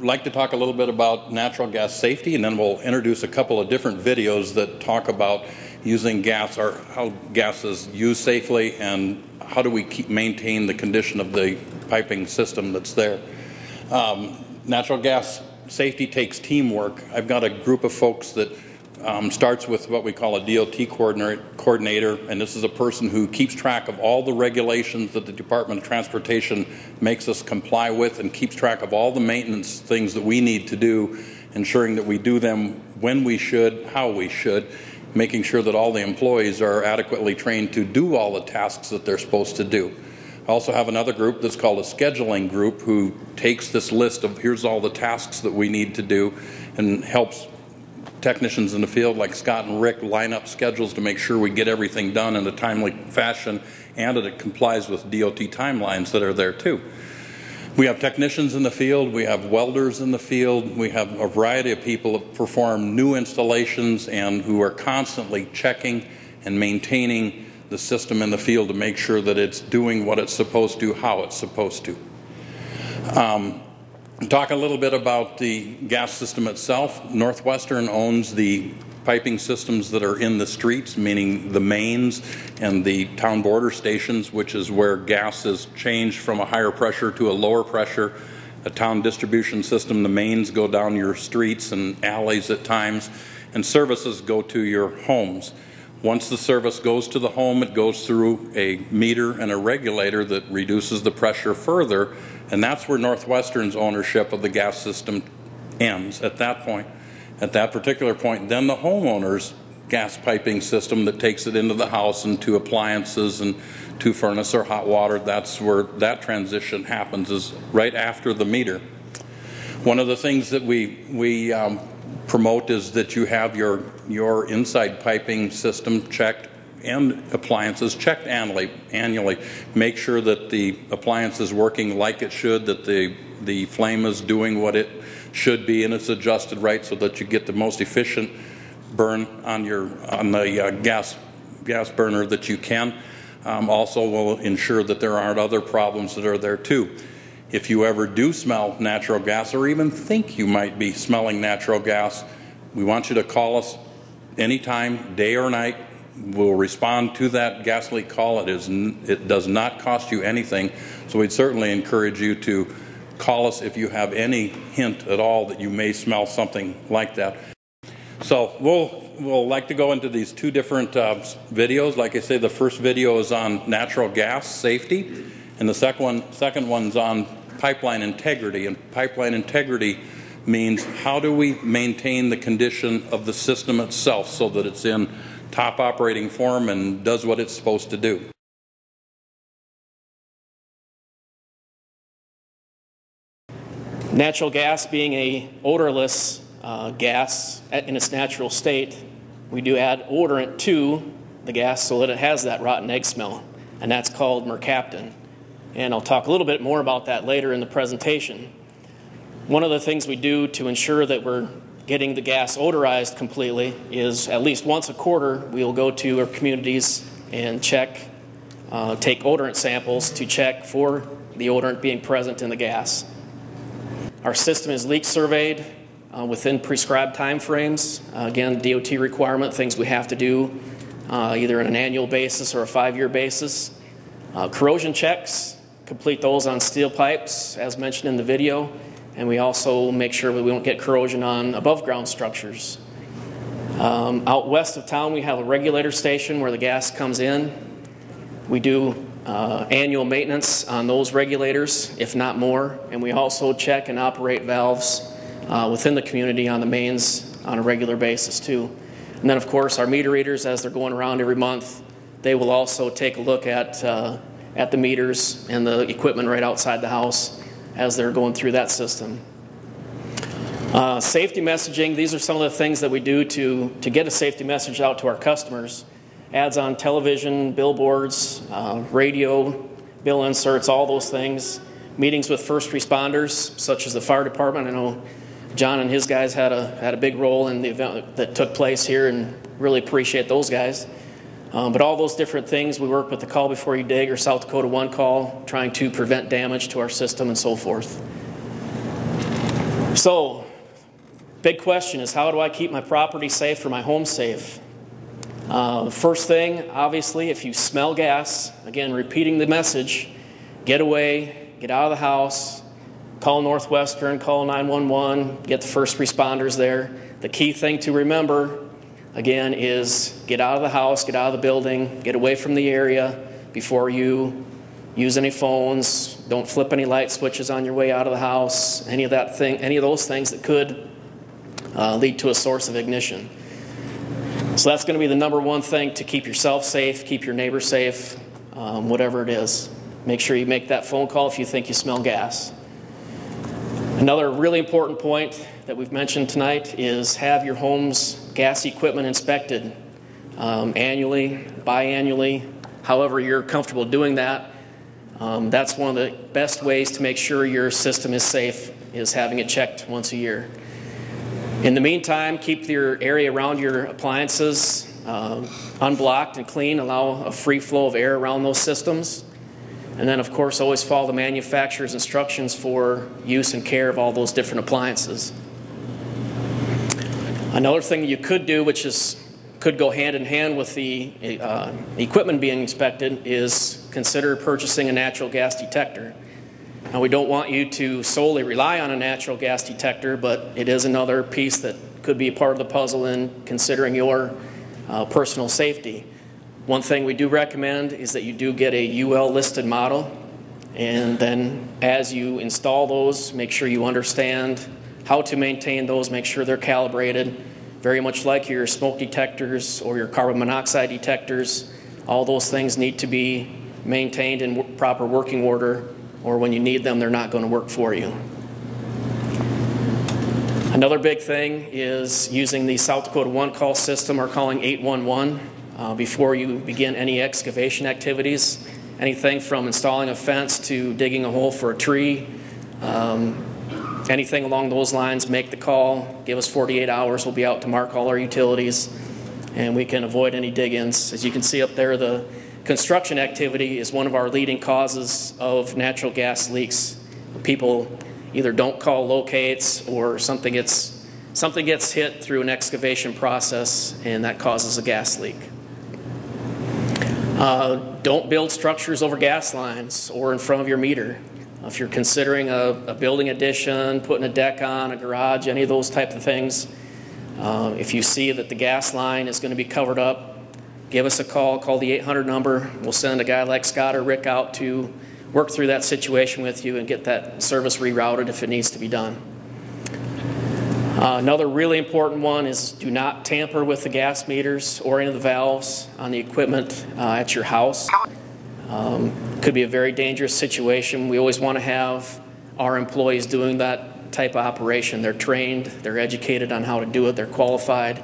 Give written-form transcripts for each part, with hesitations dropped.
like to talk a little bit about natural gas safety, and then we'll introduce a couple of different videos that talk about using gas, or how gas is used safely, and how do we maintain the condition of the piping system that's there. Natural gas safety takes teamwork. I've got a group of folks that starts with what we call a DOT coordinator, and this is a person who keeps track of all the regulations that the Department of Transportation makes us comply with, and keeps track of all the maintenance things that we need to do, ensuring that we do them when we should, how we should, making sure that all the employees are adequately trained to do all the tasks that they're supposed to do. I also have another group that's called a scheduling group who takes this list of here's all the tasks that we need to do and helps technicians in the field like Scott and Rick line up schedules to make sure we get everything done in a timely fashion and that it complies with DOT timelines that are there too. We have technicians in the field, we have welders in the field, we have a variety of people that perform new installations and who are constantly checking and maintaining the system in the field to make sure that it's doing what it's supposed to, how it's supposed to. Talk a little bit about the gas system itself. NorthWestern owns the piping systems that are in the streets, meaning the mains and the town border stations, which is where gas is changed from a higher pressure to a lower pressure. A town distribution system, the mains go down your streets and alleys at times, and services go to your homes. Once the service goes to the home, it goes through a meter and a regulator that reduces the pressure further, and that's where NorthWestern's ownership of the gas system ends at that point. At that particular point, then the homeowner's gas piping system that takes it into the house and to appliances and to furnace or hot water, that's where that transition happens, is right after the meter. One of the things that we promote is that you have your inside piping system checked and appliances checked annually. Make sure that the appliance is working like it should, that the flame is doing what it should be and it's adjusted right so that you get the most efficient burn on the gas burner that you can. Also will ensure that there aren't other problems that are there too. If you ever do smell natural gas or even think you might be smelling natural gas, we want you to call us anytime, day or night. We'll respond to that gas leak call. It does not cost you anything, so we'd certainly encourage you to call us if you have any hint at all that you may smell something like that. So we'll like to go into these two different videos. Like I say, the first video is on natural gas safety, and the second one's on pipeline integrity. And pipeline integrity means how do we maintain the condition of the system itself so that it's in top operating form and does what it's supposed to do. Natural gas being a odorless gas in its natural state, we do add odorant to the gas so that it has that rotten egg smell, and that's called mercaptan. And I'll talk a little bit more about that later in the presentation. One of the things we do to ensure that we're getting the gas odorized completely is at least once a quarter we'll go to our communities and check, take odorant samples to check for the odorant being present in the gas. Our system is leak surveyed within prescribed time frames. Again, DOT requirement, things we have to do either on an annual basis or a 5-year basis. Corrosion checks, complete those on steel pipes as mentioned in the video, and we also make sure that we don't get corrosion on above ground structures. Out west of town we have a regulator station where the gas comes in. We do annual maintenance on those regulators, if not more, and we also check and operate valves within the community on the mains on a regular basis too. And then of course our meter readers, as they're going around every month, they will also take a look at the meters and the equipment right outside the house as they're going through that system. Safety messaging, these are some of the things that we do to get a safety message out to our customers. Ads on television, billboards, radio, bill inserts, all those things. Meetings with first responders, such as the fire department. I know John and his guys had a big role in the event that took place here, and really appreciate those guys. But all those different things, we work with the Call Before You Dig or South Dakota One call, trying to prevent damage to our system and so forth. So, big question is, how do I keep my property safe or my home safe? First thing, obviously, if you smell gas, again, repeating the message, get away, get out of the house, call NorthWestern, call 911, get the first responders there. The key thing to remember, again, is get out of the house, get out of the building, get away from the area before you use any phones. Don't flip any light switches on your way out of the house, any of those things that could lead to a source of ignition. So that's going to be the number one thing to keep yourself safe, keep your neighbor safe, whatever it is. Make sure you make that phone call if you think you smell gas. Another really important point that we've mentioned tonight is have your home's gas equipment inspected annually, biannually, however you're comfortable doing that. That's one of the best ways to make sure your system is safe, is having it checked once a year. In the meantime, keep your area around your appliances unblocked and clean. Allow a free flow of air around those systems. And then, of course, always follow the manufacturer's instructions for use and care of all those different appliances. Another thing you could do, which could go hand in hand with the equipment being inspected, is consider purchasing a natural gas detector. Now, we don't want you to solely rely on a natural gas detector, but it is another piece that could be a part of the puzzle in considering your personal safety. One thing we do recommend is that you do get a UL listed model, and then as you install those, make sure you understand how to maintain those, make sure they're calibrated, very much like your smoke detectors or your carbon monoxide detectors. All those things need to be maintained in proper working order, or when you need them, they're not going to work for you. Another big thing is using the South Dakota one-call system or calling 811 before you begin any excavation activities. Anything from installing a fence to digging a hole for a tree, anything along those lines, make the call. Give us 48 hours. We'll be out to mark all our utilities, and we can avoid any dig-ins. As you can see up there, the construction activity is one of our leading causes of natural gas leaks. People either don't call locates, or something gets hit through an excavation process, and that causes a gas leak. Don't build structures over gas lines or in front of your meter. If you're considering a building addition, putting a deck on, a garage, any of those types of things, if you see that the gas line is going to be covered up, give us a call the 800 number. We'll send a guy like Scott or Rick out to work through that situation with you and get that service rerouted if it needs to be done. Another really important one is do not tamper with the gas meters or any of the valves on the equipment at your house. Could be a very dangerous situation. We always want to have our employees doing that type of operation. They're trained, they're educated on how to do it, they're qualified.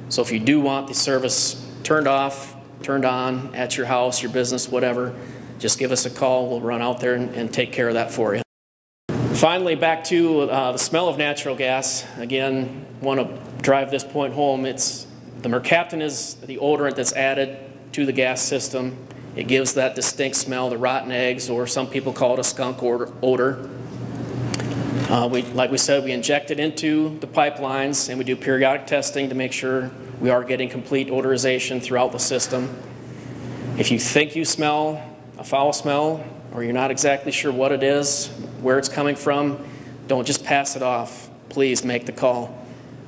So if you do want the service turned off, turned on at your house, your business, whatever, just give us a call. We'll run out there and take care of that for you. Finally, back to the smell of natural gas. Again, want to drive this point home. The mercaptan is the odorant that's added to the gas system. It gives that distinct smell, the rotten eggs, or some people call it a skunk odor. Like we said, we inject it into the pipelines, and we do periodic testing to make sure we are getting complete odorization throughout the system. If you think you smell a foul smell, or you're not exactly sure what it is, where it's coming from, don't just pass it off. Please make the call.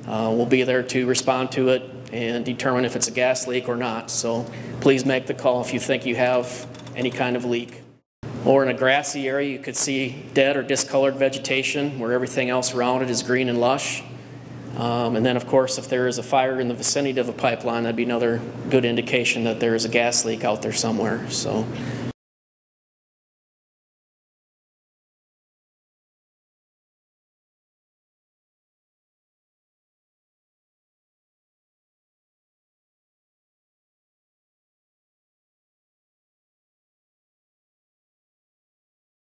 We'll be there to respond to it and determine if it's a gas leak or not. So please make the call if you think you have any kind of leak. Or in a grassy area, you could see dead or discolored vegetation where everything else around it is green and lush. And then, of course, if there is a fire in the vicinity of a pipeline, that'd be another good indication that there is a gas leak out there somewhere. So